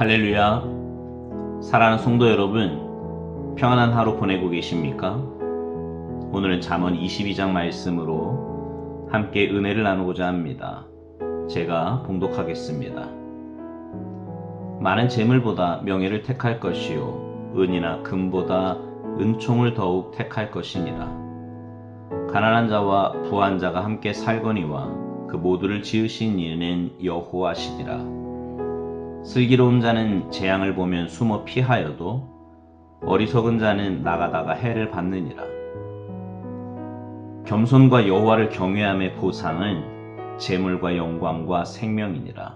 할렐루야. 사랑하는 성도 여러분, 평안한 하루 보내고 계십니까? 오늘은 잠언 22장 말씀으로 함께 은혜를 나누고자 합니다. 제가 봉독하겠습니다. 많은 재물보다 명예를 택할 것이요 은이나 금보다 은총을 더욱 택할 것이니라. 가난한 자와 부한 자가 함께 살거니와 그 모두를 지으신 이는 여호와시니라. 슬기로운 자는 재앙을 보면 숨어 피하여도 어리석은 자는 나가다가 해를 받느니라. 겸손과 여호와를 경외함의 보상은 재물과 영광과 생명이니라.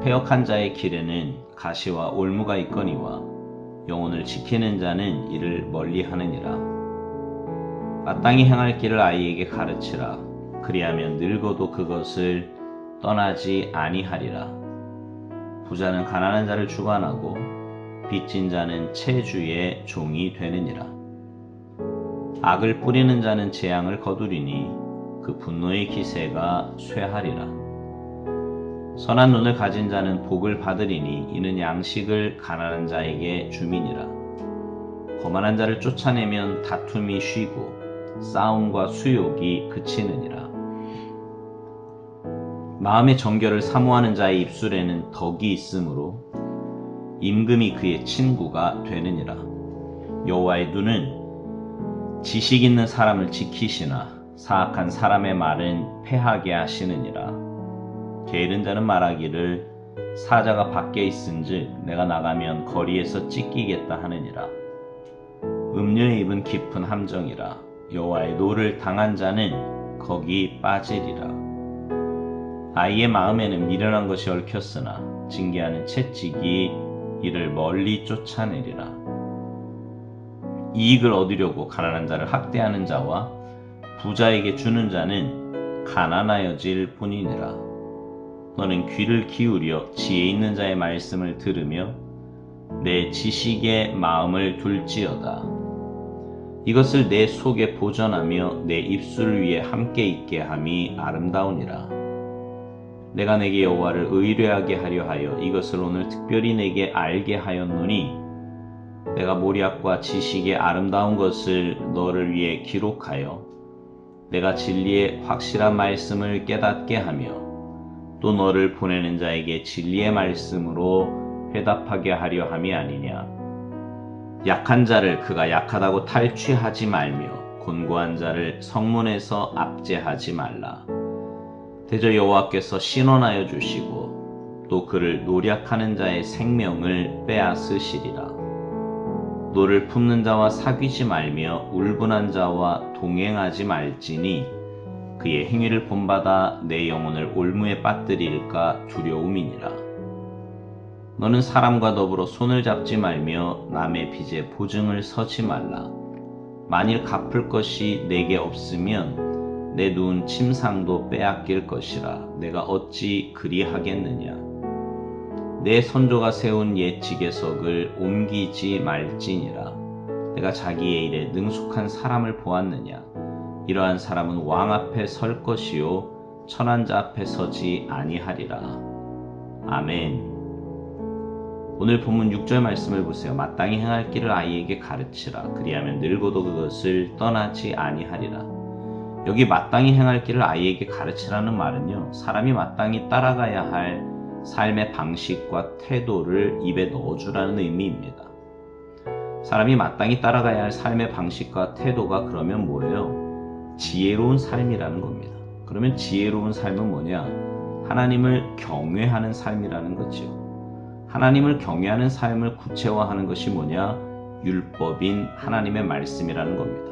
패역한 자의 길에는 가시와 올무가 있거니와 영혼을 지키는 자는 이를 멀리하느니라. 마땅히 행할 길을 아이에게 가르치라. 그리하면 늙어도 그것을 떠나지 아니하리라. 부자는 가난한 자를 주관하고 빚진 자는 채주의 종이 되느니라. 악을 뿌리는 자는 재앙을 거두리니 그 분노의 기세가 쇠하리라. 선한 눈을 가진 자는 복을 받으리니 이는 양식을 가난한 자에게 주민이라. 거만한 자를 쫓아내면 다툼이 쉬고 싸움과 수욕이 그치느니라. 마음의 정결을 사모하는 자의 입술에는 덕이 있으므로 임금이 그의 친구가 되느니라. 여호와의 눈은 지식 있는 사람을 지키시나 사악한 사람의 말은 패하게 하시느니라. 게으른 자는 말하기를 사자가 밖에 있은즉 내가 나가면 거리에서 찢기겠다 하느니라. 음료의 입은 깊은 함정이라. 여호와의 노를 당한 자는 거기 빠지리라. 아이의 마음에는 미련한 것이 얽혔으나 징계하는 채찍이 이를 멀리 쫓아내리라. 이익을 얻으려고 가난한 자를 학대하는 자와 부자에게 주는 자는 가난하여질 뿐이니라. 너는 귀를 기울여 지혜 있는 자의 말씀을 들으며 내 지식에 마음을 둘지어다. 이것을 내 속에 보존하며 내 입술 위에 함께 있게 함이 아름다우니라. 내가 내게 여호와를 의뢰하게 하려 하여 이것을 오늘 특별히 내게 알게 하였노니 내가 모략과 지식의 아름다운 것을 너를 위해 기록하여 내가 진리의 확실한 말씀을 깨닫게 하며 또 너를 보내는 자에게 진리의 말씀으로 회답하게 하려 함이 아니냐. 약한 자를 그가 약하다고 탈취하지 말며 곤고한 자를 성문에서 압제하지 말라. 대저 여호와께서 신원하여 주시고 또 그를 노략하는 자의 생명을 빼앗으시리라. 노를 품는 자와 사귀지 말며 울분한 자와 동행하지 말지니 그의 행위를 본받아 내 영혼을 올무에 빠뜨릴까 두려움이니라. 너는 사람과 더불어 손을 잡지 말며 남의 빚에 보증을 서지 말라. 만일 갚을 것이 내게 없으면 내 누운 침상도 빼앗길 것이라. 내가 어찌 그리하겠느냐. 내 선조가 세운 옛 지계석을 옮기지 말지니라. 내가 자기의 일에 능숙한 사람을 보았느냐. 이러한 사람은 왕 앞에 설 것이요 천한 자 앞에 서지 아니하리라. 아멘. 오늘 본문 6절 말씀을 보세요. 마땅히 행할 길을 아이에게 가르치라. 그리하면 늙어도 그것을 떠나지 아니하리라. 여기 마땅히 행할 길을 아이에게 가르치라는 말은요, 사람이 마땅히 따라가야 할 삶의 방식과 태도를 입에 넣어주라는 의미입니다. 사람이 마땅히 따라가야 할 삶의 방식과 태도가 그러면 뭐예요? 지혜로운 삶이라는 겁니다. 그러면 지혜로운 삶은 뭐냐? 하나님을 경외하는 삶이라는 거죠. 하나님을 경외하는 삶을 구체화하는 것이 뭐냐? 율법인 하나님의 말씀이라는 겁니다.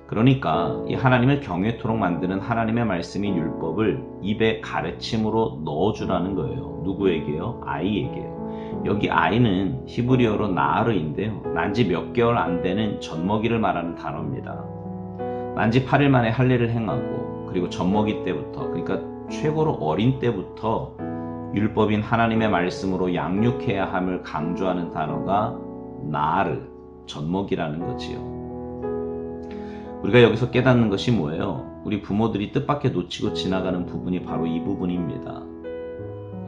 그러니까 이 하나님을 경외토록 만드는 하나님의 말씀인 율법을 입에 가르침으로 넣어주라는 거예요. 누구에게요? 아이에게요. 여기 아이는 히브리어로 나르인데요. 난지 몇 개월 안 되는 젖먹이를 말하는 단어입니다. 난지 8일 만에 할례를 행하고 그리고 젖먹이 때부터, 그러니까 최고로 어린 때부터 율법인 하나님의 말씀으로 양육해야 함을 강조하는 단어가 나르, 젖먹이라는 거지요. 우리가 여기서 깨닫는 것이 뭐예요? 우리 부모들이 뜻밖의 놓치고 지나가는 부분이 바로 이 부분입니다.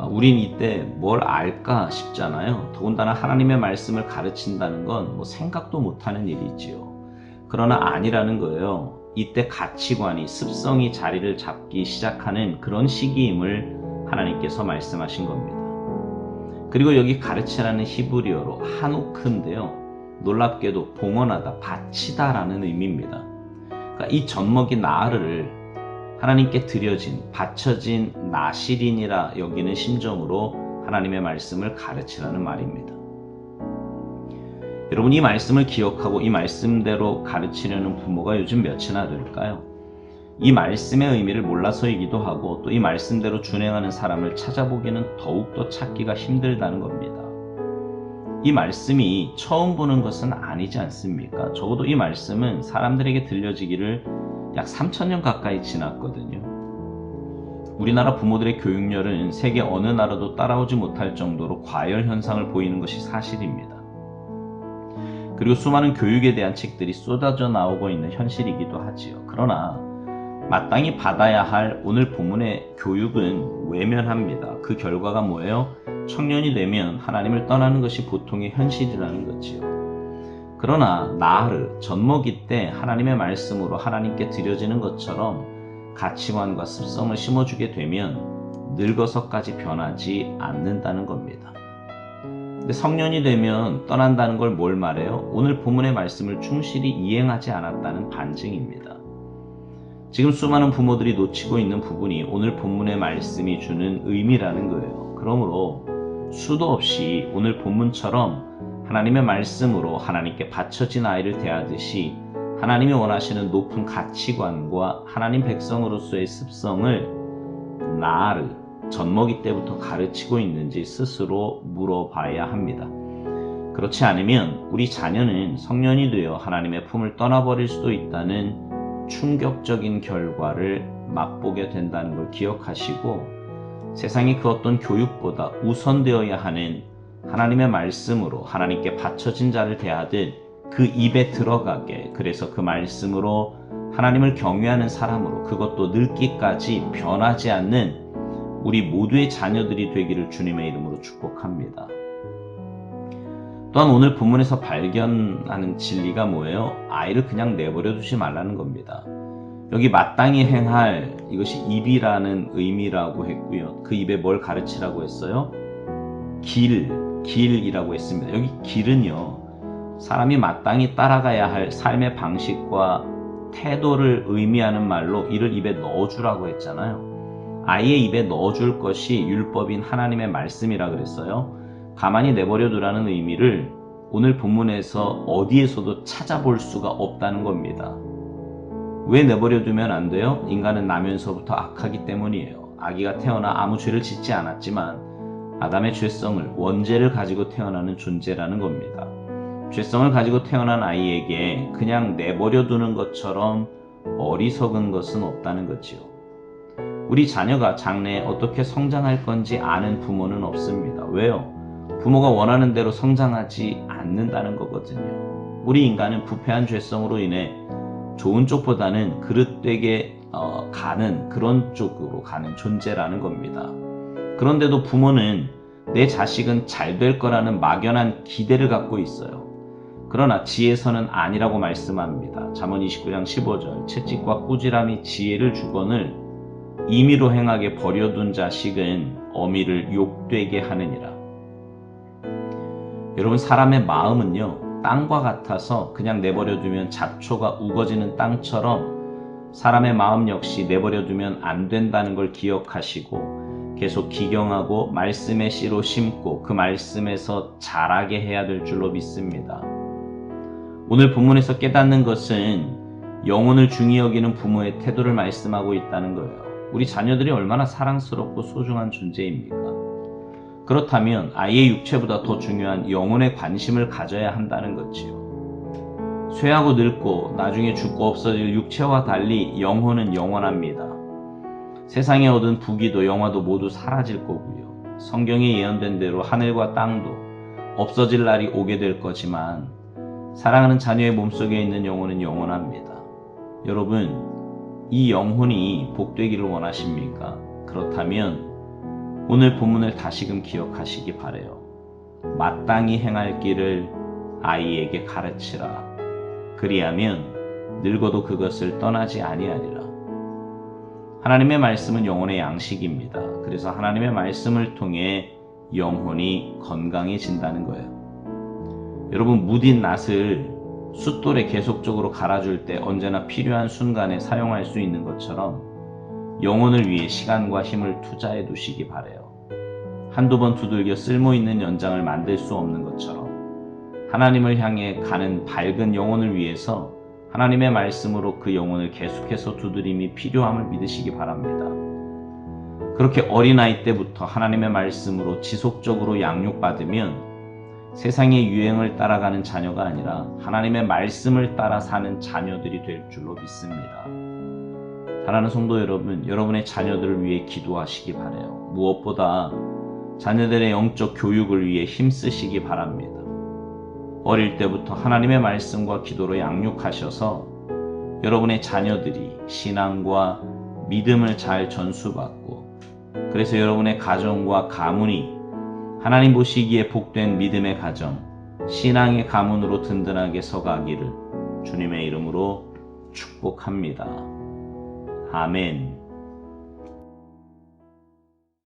우린 이때 뭘 알까 싶잖아요. 더군다나 하나님의 말씀을 가르친다는 건 뭐 생각도 못하는 일이지요. 그러나 아니라는 거예요. 이때 가치관이, 습성이 자리를 잡기 시작하는 그런 시기임을 하나님께서 말씀하신 겁니다. 그리고 여기 가르치라는 히브리어로 하누크인데요. 놀랍게도 봉헌하다, 바치다라는 의미입니다. 그러니까 이 젖먹이 나를 하나님께 드려진, 바쳐진 나실인이라 여기는 심정으로 하나님의 말씀을 가르치라는 말입니다. 여러분, 이 말씀을 기억하고 이 말씀대로 가르치려는 부모가 요즘 몇이나 될까요? 이 말씀의 의미를 몰라서이기도 하고 또 이 말씀대로 준행하는 사람을 찾아보기는 더욱더 찾기가 힘들다는 겁니다. 이 말씀이 처음 보는 것은 아니지 않습니까? 적어도 이 말씀은 사람들에게 들려지기를 약 3000년 가까이 지났거든요. 우리나라 부모들의 교육열은 세계 어느 나라도 따라오지 못할 정도로 과열 현상을 보이는 것이 사실입니다. 그리고 수많은 교육에 대한 책들이 쏟아져 나오고 있는 현실이기도 하지요. 그러나 마땅히 받아야 할 오늘 본문의 교육은 외면합니다. 그 결과가 뭐예요? 청년이 되면 하나님을 떠나는 것이 보통의 현실이라는 거지요. 그러나 나르, 젖먹이 때 하나님의 말씀으로 하나님께 드려지는 것처럼 가치관과 습성을 심어주게 되면 늙어서까지 변하지 않는다는 겁니다. 근데 성년이 되면 떠난다는 걸 뭘 말해요? 오늘 본문의 말씀을 충실히 이행하지 않았다는 반증입니다. 지금 수많은 부모들이 놓치고 있는 부분이 오늘 본문의 말씀이 주는 의미라는 거예요. 그러므로 수도 없이 오늘 본문처럼 하나님의 말씀으로 하나님께 바쳐진 아이를 대하듯이 하나님이 원하시는 높은 가치관과 하나님 백성으로서의 습성을 나르, 젖먹이 때부터 가르치고 있는지 스스로 물어봐야 합니다. 그렇지 않으면 우리 자녀는 성년이 되어 하나님의 품을 떠나버릴 수도 있다는 충격적인 결과를 맛보게 된다는 걸 기억하시고 세상이 그 어떤 교육보다 우선되어야 하는 하나님의 말씀으로 하나님께 바쳐진 자를 대하듯 그 입에 들어가게, 그래서 그 말씀으로 하나님을 경외하는 사람으로, 그것도 늙기까지 변하지 않는 우리 모두의 자녀들이 되기를 주님의 이름으로 축복합니다. 또한 오늘 본문에서 발견하는 진리가 뭐예요? 아이를 그냥 내버려 두지 말라는 겁니다. 여기 마땅히 행할, 이것이 입이라는 의미라고 했고요. 그 입에 뭘 가르치라고 했어요? 길이라고 했습니다. 여기 길은요, 사람이 마땅히 따라가야 할 삶의 방식과 태도를 의미하는 말로 이를 입에 넣어주라고 했잖아요. 아이의 입에 넣어줄 것이 율법인 하나님의 말씀이라 그랬어요. 가만히 내버려 두라는 의미를 오늘 본문에서 어디에서도 찾아볼 수가 없다는 겁니다. 왜 내버려 두면 안 돼요? 인간은 나면서부터 악하기 때문이에요. 아기가 태어나 아무 죄를 짓지 않았지만 아담의 죄성을, 원죄를 가지고 태어나는 존재라는 겁니다. 죄성을 가지고 태어난 아이에게 그냥 내버려 두는 것처럼 어리석은 것은 없다는 거지요. 우리 자녀가 장래에 어떻게 성장할 건지 아는 부모는 없습니다. 왜요? 부모가 원하는 대로 성장하지 않는다는 거거든요. 우리 인간은 부패한 죄성으로 인해 좋은 쪽보다는 그릇되게 가는 그런 쪽으로 가는 존재라는 겁니다. 그런데도 부모는 내 자식은 잘 될 거라는 막연한 기대를 갖고 있어요. 그러나 지혜서는 아니라고 말씀합니다. 잠언 29장 15절 채찍과 꾸지람이 지혜를 주거늘 임의로 행하게 버려둔 자식은 어미를 욕되게 하느니라. 여러분, 사람의 마음은요, 땅과 같아서 그냥 내버려두면 잡초가 우거지는 땅처럼 사람의 마음 역시 내버려두면 안 된다는 걸 기억하시고 계속 기경하고 말씀의 씨로 심고 그 말씀에서 자라게 해야 될 줄로 믿습니다. 오늘 본문에서 깨닫는 것은 영혼을 중히 여기는 부모의 태도를 말씀하고 있다는 거예요. 우리 자녀들이 얼마나 사랑스럽고 소중한 존재입니까? 그렇다면 아이의 육체보다 더 중요한 영혼에 관심을 가져야 한다는 거지요. 쇠하고 늙고 나중에 죽고 없어질 육체와 달리 영혼은 영원합니다. 세상에 얻은 부귀도 영화도 모두 사라질 거고요. 성경에 예언된 대로 하늘과 땅도 없어질 날이 오게 될 거지만 사랑하는 자녀의 몸속에 있는 영혼은 영원합니다. 여러분, 이 영혼이 복되기를 원하십니까? 그렇다면 오늘 본문을 다시금 기억하시기 바래요. 마땅히 행할 길을 아이에게 가르치라. 그리하면 늙어도 그것을 떠나지 아니하리라. 하나님의 말씀은 영혼의 양식입니다. 그래서 하나님의 말씀을 통해 영혼이 건강해진다는 거예요. 여러분, 무딘 낫을 숫돌에 계속적으로 갈아줄 때 언제나 필요한 순간에 사용할 수 있는 것처럼 영혼을 위해 시간과 힘을 투자해 두시기 바래요. 한두 번 두들겨 쓸모있는 연장을 만들 수 없는 것처럼 하나님을 향해 가는 밝은 영혼을 위해서 하나님의 말씀으로 그 영혼을 계속해서 두드림이 필요함을 믿으시기 바랍니다. 그렇게 어린아이 때부터 하나님의 말씀으로 지속적으로 양육받으면 세상의 유행을 따라가는 자녀가 아니라 하나님의 말씀을 따라 사는 자녀들이 될 줄로 믿습니다. 사랑하는 성도 여러분, 여러분의 자녀들을 위해 기도하시기 바라요. 무엇보다 자녀들의 영적 교육을 위해 힘쓰시기 바랍니다. 어릴 때부터 하나님의 말씀과 기도로 양육하셔서 여러분의 자녀들이 신앙과 믿음을 잘 전수받고, 그래서 여러분의 가정과 가문이 하나님 보시기에 복된 믿음의 가정, 신앙의 가문으로 든든하게 서가기를 주님의 이름으로 축복합니다. 아멘.